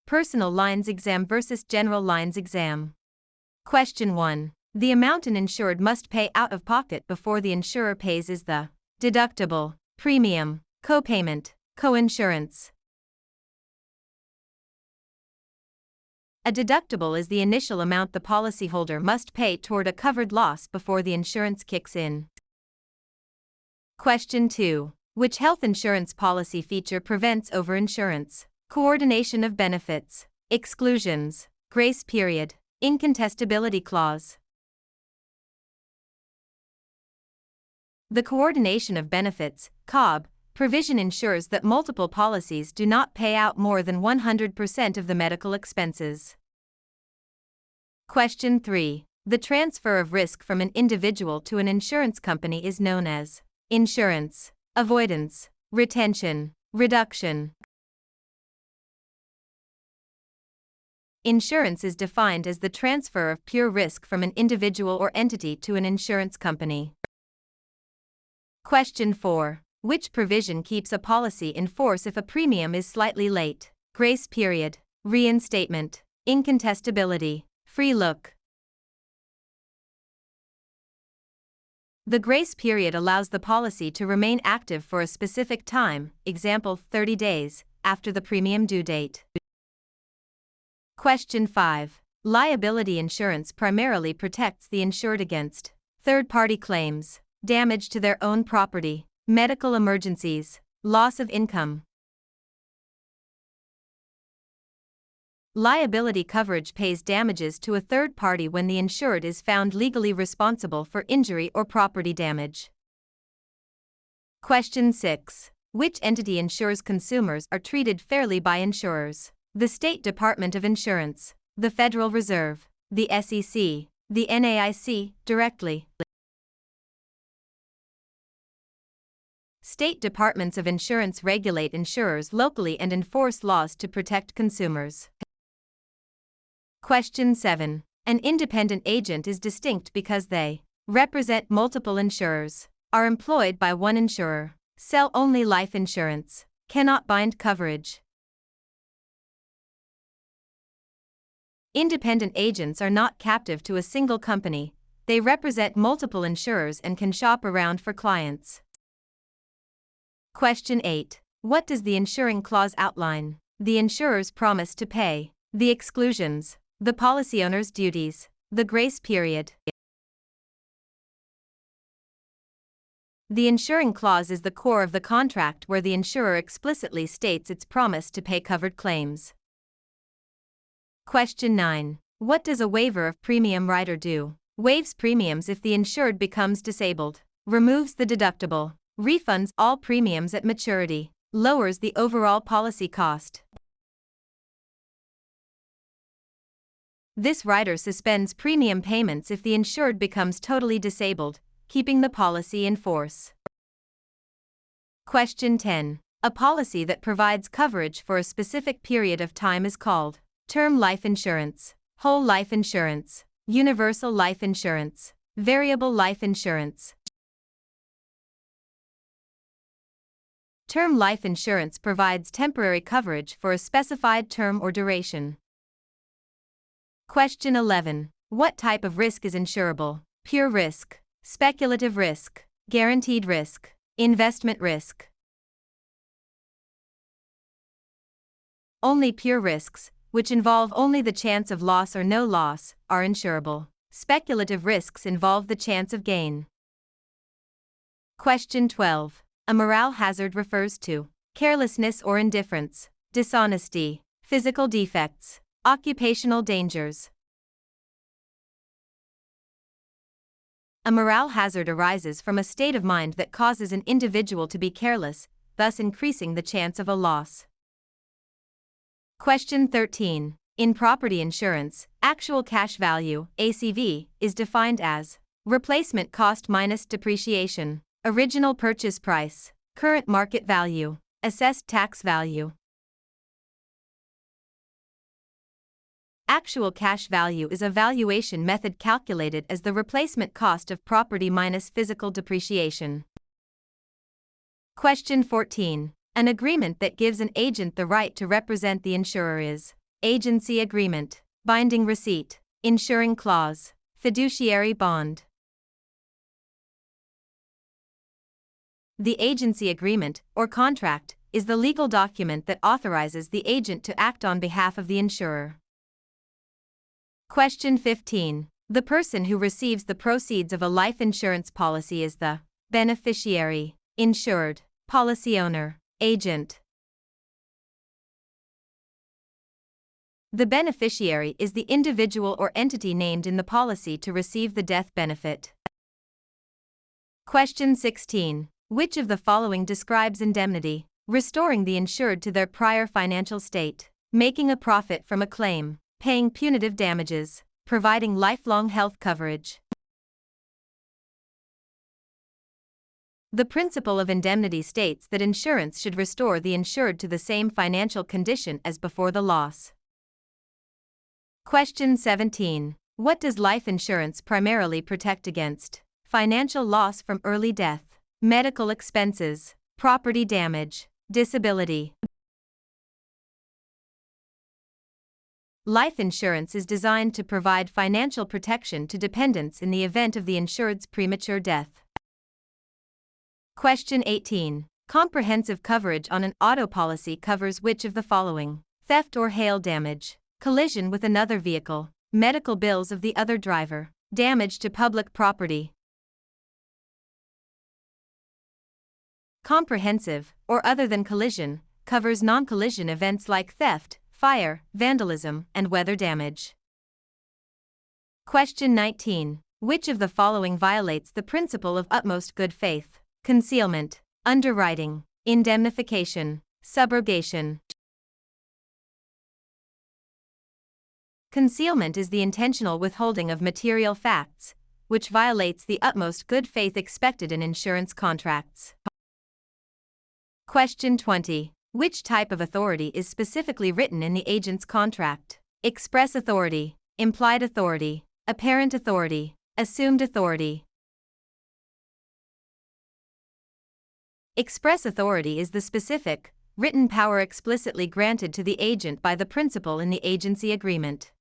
Personal lines exam versus general lines exam. Question 1. The amount an insured must pay out of pocket before the insurer pays is the deductible, premium, copayment, coinsurance. A deductible is the initial amount the policyholder must pay toward a covered loss before the insurance kicks in. Question 2. Which health insurance policy feature prevents overinsurance? Coordination of benefits, exclusions, grace period, incontestability clause. The coordination of benefits, COB, provision ensures that multiple policies do not pay out more than 100% of the medical expenses. Question 3. The transfer of risk from an individual to an insurance company is known as insurance, avoidance, retention, reduction. Insurance is defined as the transfer of pure risk from an individual or entity to an insurance company. Question 4. Which provision keeps a policy in force if a premium is slightly late? Grace period, reinstatement, incontestability, free look. The grace period allows the policy to remain active for a specific time, example 30 days, after the premium due date. Question 5. Liability insurance primarily protects the insured against third-party claims, damage to their own property, medical emergencies, loss of income. Liability coverage pays damages to a third party when the insured is found legally responsible for injury or property damage. Question 6. Which entity ensures consumers are treated fairly by insurers? The State Department of Insurance, the Federal Reserve, the SEC, the NAIC, directly. State departments of insurance regulate insurers locally and enforce laws to protect consumers. Question 7. An independent agent is distinct because they represent multiple insurers, are employed by one insurer, sell only life insurance, cannot bind coverage. Independent agents are not captive to a single company, they represent multiple insurers and can shop around for clients. Question 8. What does the insuring clause outline? The insurer's promise to pay, the exclusions, the policy owner's duties, the grace period. The insuring clause is the core of the contract where the insurer explicitly states its promise to pay covered claims. Question 9. What does a waiver of premium rider do? Waives premiums if the insured becomes disabled, removes the deductible, refunds all premiums at maturity, lowers the overall policy cost. This rider suspends premium payments if the insured becomes totally disabled, keeping the policy in force. Question 10. A policy that provides coverage for a specific period of time is called term life insurance, whole life insurance, universal life insurance, variable life insurance. Term life insurance provides temporary coverage for a specified term or duration. Question 11. What type of risk is insurable? Pure risk, speculative risk, guaranteed risk, investment risk. Only pure risks, which involve only the chance of loss or no loss, are insurable. Speculative risks involve the chance of gain. Question 12. A morale hazard refers to carelessness or indifference, dishonesty, physical defects, occupational dangers. A morale hazard arises from a state of mind that causes an individual to be careless, thus increasing the chance of a loss. Question 13. In property insurance, actual cash value, ACV, is defined as replacement cost minus depreciation, original purchase price, current market value, assessed tax value. Actual cash value is a valuation method calculated as the replacement cost of property minus physical depreciation. Question 14. An agreement that gives an agent the right to represent the insurer is agency agreement, binding receipt, insuring clause, fiduciary bond. The agency agreement, or contract, is the legal document that authorizes the agent to act on behalf of the insurer. Question 15. The person who receives the proceeds of a life insurance policy is the beneficiary, insured, policy owner, agent. The beneficiary is the individual or entity named in the policy to receive the death benefit. Question 16. Which of the following describes indemnity? Restoring the insured to their prior financial state, making a profit from a claim, paying punitive damages, providing lifelong health coverage. The principle of indemnity states that insurance should restore the insured to the same financial condition as before the loss. Question 17. What does life insurance primarily protect against? Financial loss from early death, medical expenses, property damage, disability. Life insurance is designed to provide financial protection to dependents in the event of the insured's premature death. Question 18. Comprehensive coverage on an auto policy covers which of the following? Theft or hail damage, collision with another vehicle, medical bills of the other driver, damage to public property. Comprehensive, or other than collision, covers non-collision events like theft, fire, vandalism, and weather damage. Question 19. Which of the following violates the principle of utmost good faith? Concealment, underwriting, indemnification, subrogation. Concealment is the intentional withholding of material facts, which violates the utmost good faith expected in insurance contracts. Question 20. Which type of authority is specifically written in the agent's contract? Express authority, implied authority, apparent authority, assumed authority. Express authority is the specific, written power explicitly granted to the agent by the principal in the agency agreement.